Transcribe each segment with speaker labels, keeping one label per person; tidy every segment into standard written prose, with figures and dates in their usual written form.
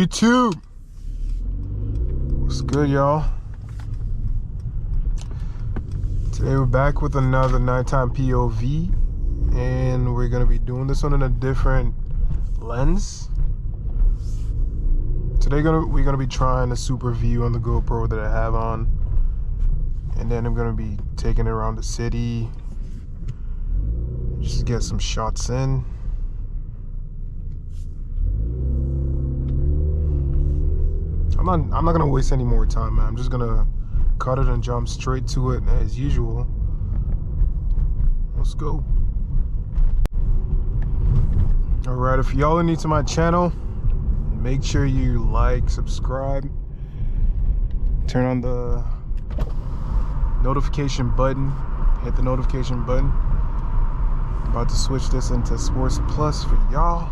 Speaker 1: YouTube? What's good, y'all? Today we're back with another nighttime POV, and we're gonna be doing this one in a different lens. Today we're gonna be trying a super view on the GoPro that I have on, and then I'm gonna be taking it around the city, just to get some shots in. I'm not gonna waste any more time, man. I'm just gonna cut it and jump straight to it as usual. Let's go. Alright, if y'all are new to my channel, make sure you like, subscribe, turn on the notification button, hit the notification button. About to switch this into Sports Plus for y'all.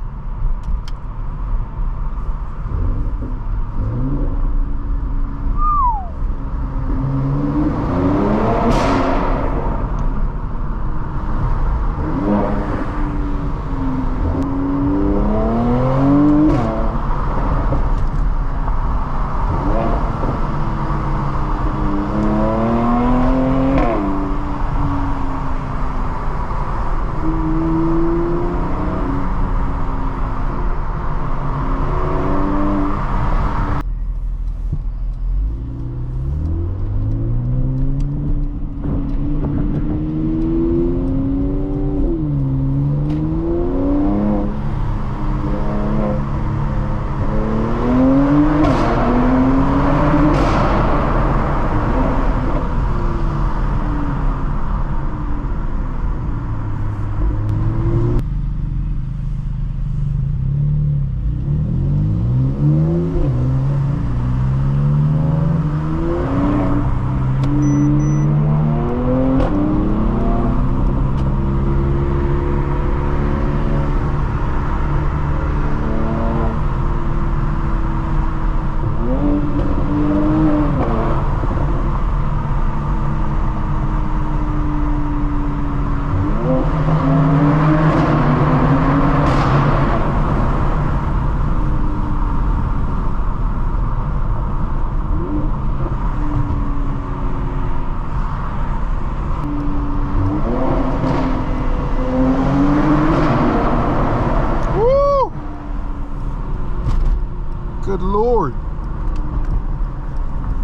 Speaker 1: Good Lord,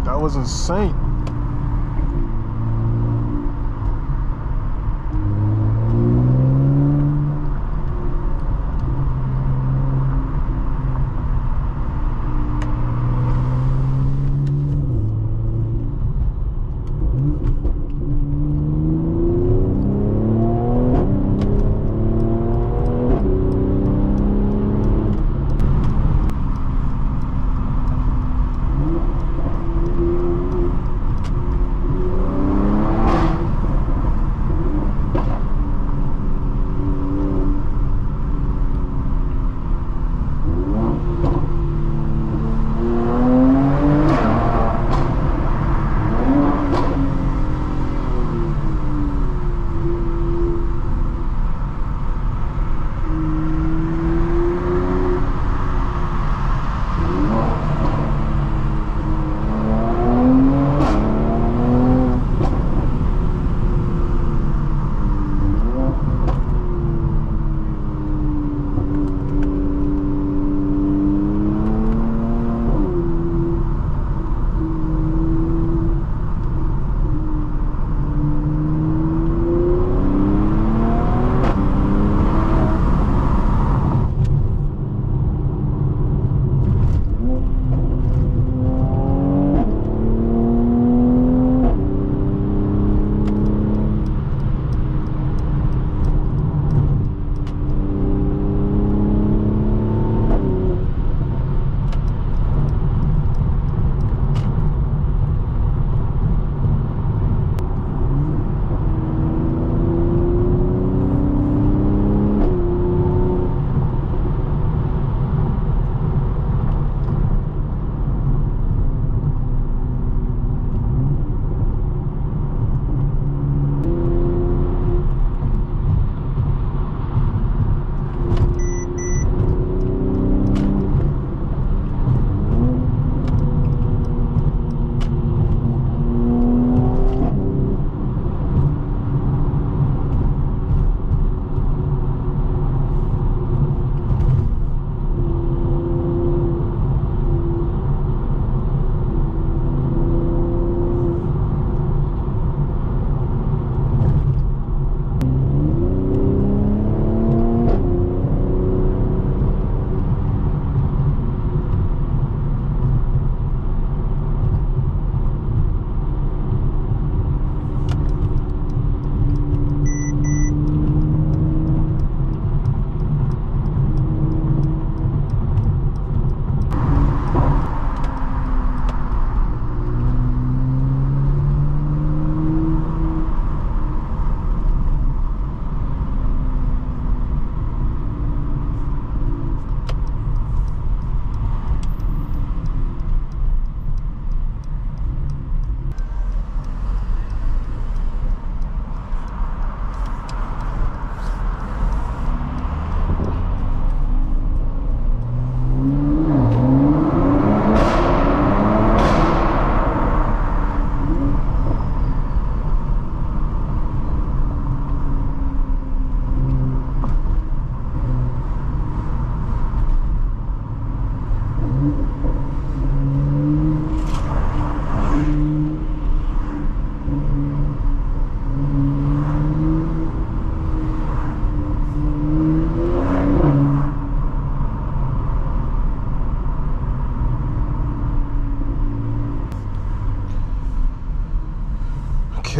Speaker 1: that was insane.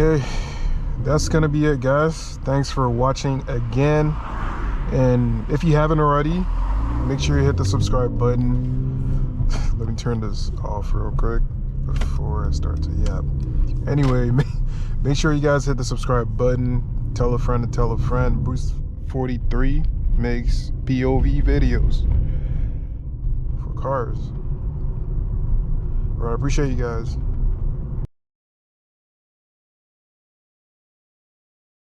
Speaker 1: Okay, that's gonna be it, guys. Thanks for watching again, and if you haven't already, make sure you hit the subscribe button. Let me turn this off real quick before I start to yap. Anyway, make sure you guys hit the subscribe button, tell a friend to tell a friend. Bruce 43 makes POV videos for cars. All right, I appreciate you guys.